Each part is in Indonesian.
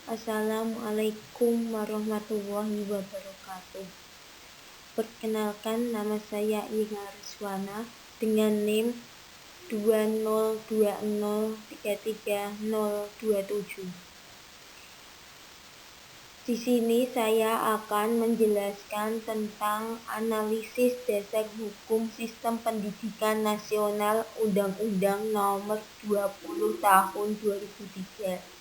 Assalamualaikum warahmatullahi wabarakatuh. Perkenalkan, nama saya Ira Rizwana dengan NIM 202033027. Di sini saya akan menjelaskan tentang analisis dasar hukum sistem pendidikan nasional Undang-Undang Nomor 20 Tahun 2003.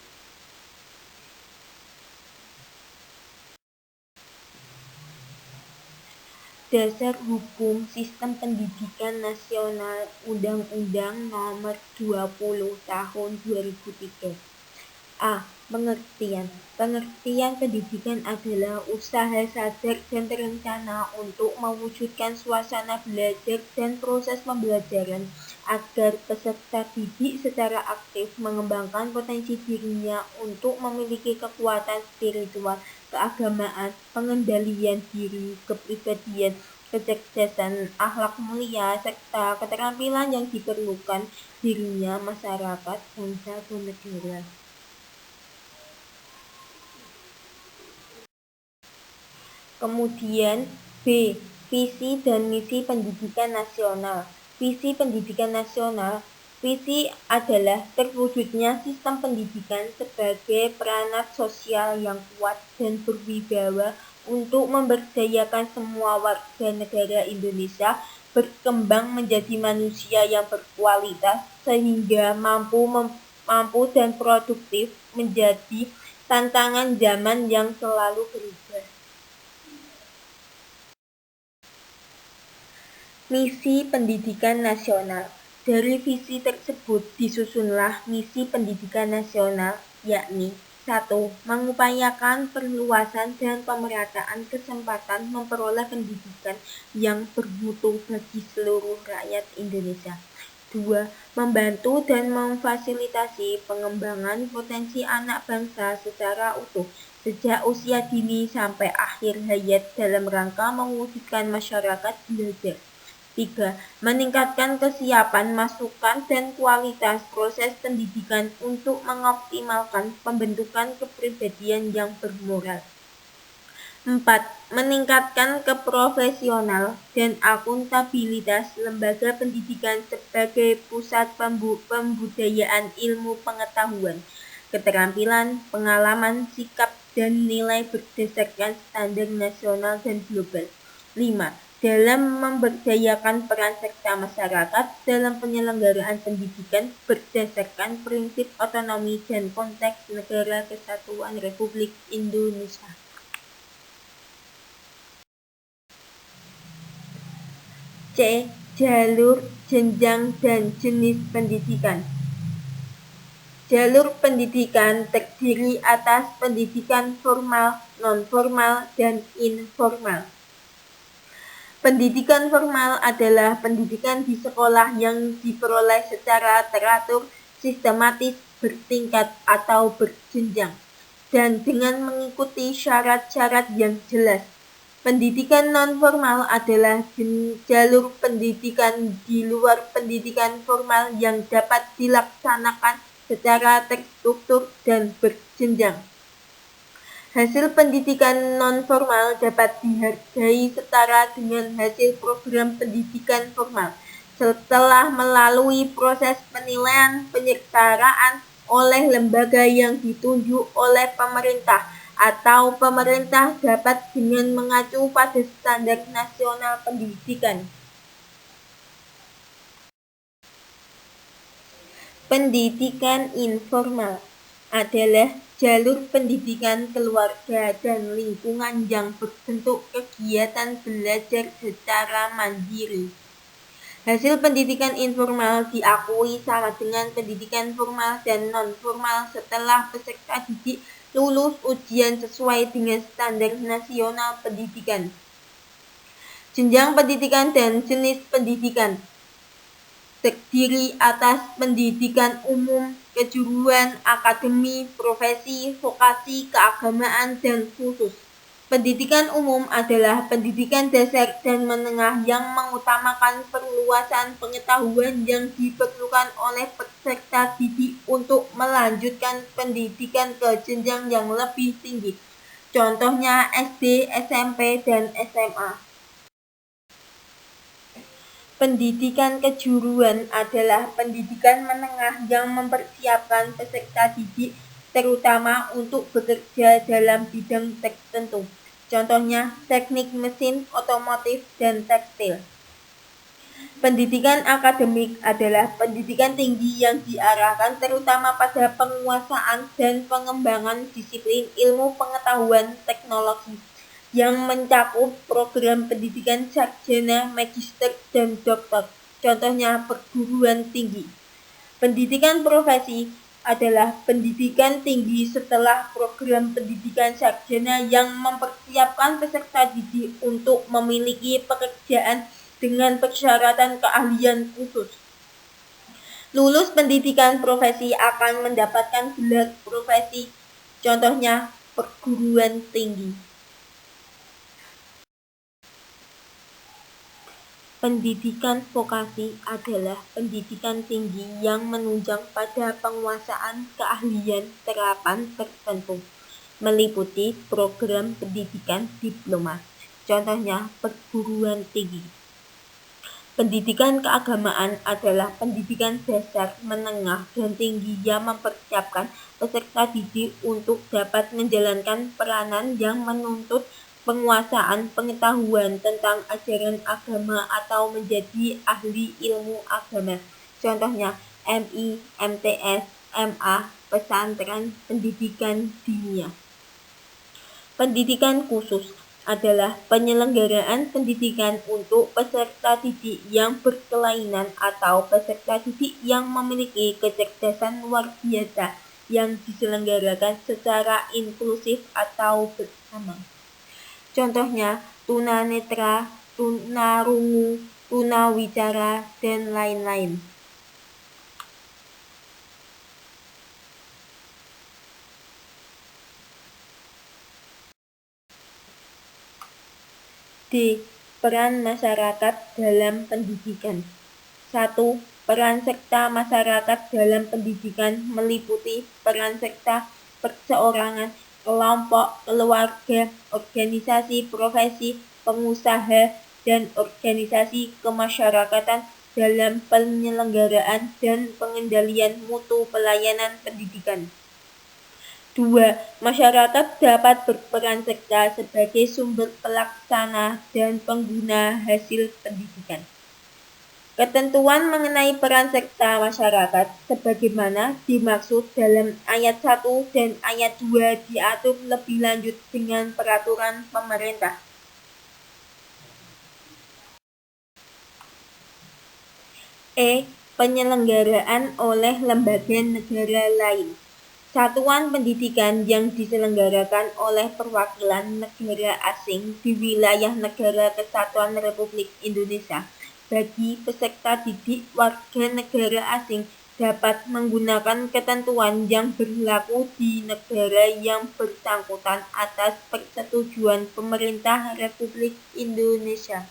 Dasar Hukum Sistem Pendidikan Nasional Undang-Undang Nomor 20 Tahun 2003. A. Pengertian. Pengertian pendidikan adalah usaha sadar dan terencana untuk mewujudkan suasana belajar dan proses pembelajaran agar peserta didik secara aktif mengembangkan potensi dirinya untuk memiliki kekuatan spiritual, keagamaan, pengendalian diri, kepribadian, kecerdasan, akhlak mulia, serta keterampilan yang diperlukan dirinya masyarakat, bangsa, dan negara. Kemudian B. Visi dan misi pendidikan nasional. Visi pendidikan nasional. Visi adalah terwujudnya sistem pendidikan sebagai peranat sosial yang kuat dan berwibawa untuk memberdayakan semua warga negara Indonesia berkembang menjadi manusia yang berkualitas sehingga mampu dan produktif menjadi tantangan zaman yang selalu berubah. Misi Pendidikan Nasional. Dari visi tersebut disusunlah misi pendidikan nasional, yakni 1. Mengupayakan perluasan dan pemerataan kesempatan memperoleh pendidikan yang bermutu bagi seluruh rakyat Indonesia. 2. Membantu dan memfasilitasi pengembangan potensi anak bangsa secara utuh sejak usia dini sampai akhir hayat dalam rangka mewujudkan masyarakat belajar. 3. Meningkatkan kesiapan, masukan, dan kualitas proses pendidikan untuk mengoptimalkan pembentukan kepribadian yang bermoral. 4. Meningkatkan keprofesional dan akuntabilitas lembaga pendidikan sebagai pusat pembudayaan ilmu pengetahuan, keterampilan, pengalaman, sikap, dan nilai berdasarkan standar nasional dan global. 5. Dalam memberdayakan peran serta masyarakat dalam penyelenggaraan pendidikan berdasarkan prinsip otonomi dan konteks Negara Kesatuan Republik Indonesia. C. Jalur, jenjang, dan jenis pendidikan. Jalur pendidikan terdiri atas pendidikan formal, non-formal, dan informal. Pendidikan formal adalah pendidikan di sekolah yang diperoleh secara teratur, sistematis, bertingkat, atau berjenjang, dan dengan mengikuti syarat-syarat yang jelas. Pendidikan non-formal adalah jalur pendidikan di luar pendidikan formal yang dapat dilaksanakan secara terstruktur dan berjenjang. Hasil pendidikan non-formal dapat dihargai setara dengan hasil program pendidikan formal setelah melalui proses penilaian penyelenggaraan oleh lembaga yang ditunjuk oleh pemerintah atau pemerintah dapat dengan mengacu pada standar nasional pendidikan. Pendidikan informal adalah jalur pendidikan keluarga dan lingkungan yang berbentuk kegiatan belajar secara mandiri. Hasil pendidikan informal diakui sama dengan pendidikan formal dan non-formal setelah peserta didik lulus ujian sesuai dengan standar nasional pendidikan. Jenjang pendidikan dan jenis pendidikan terdiri atas pendidikan umum, kejuruan, akademi, profesi, vokasi, keagamaan, dan khusus. Pendidikan umum adalah pendidikan dasar dan menengah yang mengutamakan perluasan pengetahuan yang diperlukan oleh peserta didik untuk melanjutkan pendidikan ke jenjang yang lebih tinggi. Contohnya SD, SMP, dan SMA. Pendidikan kejuruan adalah pendidikan menengah yang mempersiapkan peserta didik terutama untuk bekerja dalam bidang tertentu. Contohnya teknik mesin, otomotif, dan tekstil. Pendidikan akademik adalah pendidikan tinggi yang diarahkan terutama pada penguasaan dan pengembangan disiplin ilmu pengetahuan teknologi yang mencakup program pendidikan sarjana, magister, dan doktor. Contohnya perguruan tinggi. Pendidikan profesi adalah pendidikan tinggi setelah program pendidikan sarjana yang mempersiapkan peserta didik untuk memiliki pekerjaan dengan persyaratan keahlian khusus. Lulus pendidikan profesi akan mendapatkan gelar profesi, contohnya perguruan tinggi. Pendidikan vokasi adalah pendidikan tinggi yang menunjang pada penguasaan keahlian terapan tertentu, meliputi program pendidikan diploma, contohnya perguruan tinggi. Pendidikan keagamaan adalah pendidikan dasar, menengah, dan tinggi yang mempersiapkan peserta didik untuk dapat menjalankan peranan yang menuntut penguasaan pengetahuan tentang ajaran agama atau menjadi ahli ilmu agama. Contohnya MI, MTS, MA, pesantren, pendidikan dinia. Pendidikan khusus adalah penyelenggaraan pendidikan untuk peserta didik yang berkelainan atau peserta didik yang memiliki kecerdasan luar biasa yang diselenggarakan secara inklusif atau bersama. Contohnya tunanetra, tunarungu, tunawicara, dan lain-lain. D. Peran masyarakat dalam pendidikan. 1. Peran serta masyarakat dalam pendidikan meliputi peran serta perseorangan, kelompok, keluarga, organisasi profesi, pengusaha, dan organisasi kemasyarakatan dalam penyelenggaraan dan pengendalian mutu pelayanan pendidikan. 2. Masyarakat dapat berperan serta sebagai sumber pelaksana dan pengguna hasil pendidikan. Ketentuan mengenai peran serta masyarakat sebagaimana dimaksud dalam ayat 1 dan ayat 2 diatur lebih lanjut dengan peraturan pemerintah. E. Penyelenggaraan oleh lembaga negara lain. Satuan pendidikan yang diselenggarakan oleh perwakilan negara asing di wilayah Negara Kesatuan Republik Indonesia. Bagi peserta didik warga negara asing dapat menggunakan ketentuan yang berlaku di negara yang bersangkutan atas persetujuan pemerintah Republik Indonesia.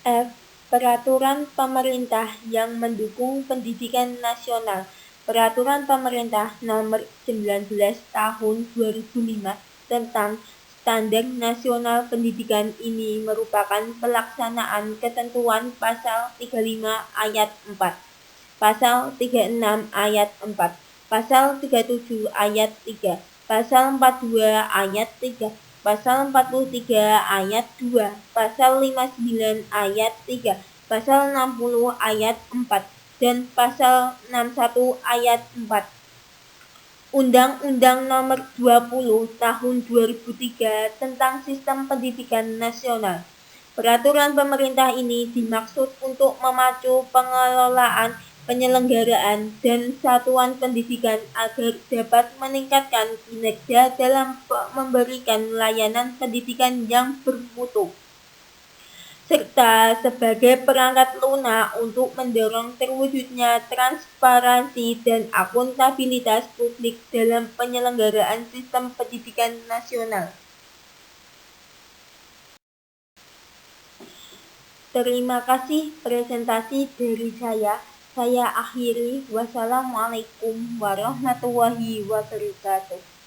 F. Peraturan pemerintah yang mendukung pendidikan nasional. Peraturan Pemerintah Nomor 19 Tahun 2005 tentang Standar Nasional Pendidikan ini merupakan pelaksanaan ketentuan Pasal 35 Ayat 4, Pasal 36 Ayat 4, Pasal 37 Ayat 3, Pasal 42 Ayat 3, Pasal 43 Ayat 2, Pasal 59 Ayat 3, Pasal 60 Ayat 4, dan Pasal 61 Ayat 4. Undang-Undang Nomor 20 Tahun 2003 tentang Sistem Pendidikan Nasional. Peraturan pemerintah ini dimaksud untuk memacu pengelolaan, penyelenggaraan, dan satuan pendidikan agar dapat meningkatkan kinerja dalam memberikan layanan pendidikan yang bermutu. serta sebagai perangkat lunak untuk mendorong terwujudnya transparansi dan akuntabilitas publik dalam penyelenggaraan sistem pendidikan nasional. Terima kasih presentasi dari saya. Saya akhiri. Wassalamualaikum warahmatullahi wabarakatuh.